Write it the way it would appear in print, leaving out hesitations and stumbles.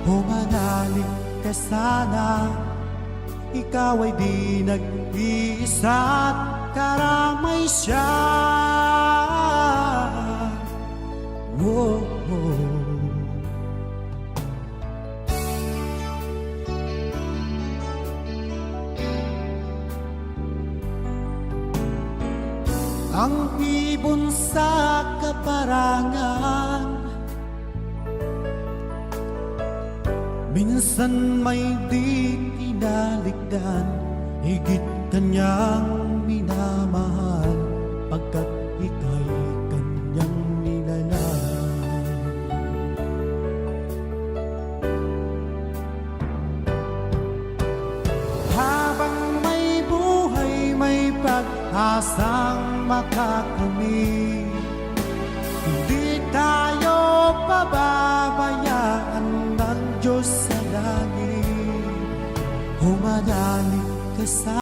Humanalig ka sana, ikaw ay di nag-iisa't karamay siya. Oh, oh. Ang ibon sa kaparangan, minsan may di tinalikdan, higit kanyang minamahal, pagkat ika'y kanyang nilalang. Habang may buhay, may pag-asang makakamit, hindi tayo pababayaan ng Diyos sa langit. Humanalig ka sa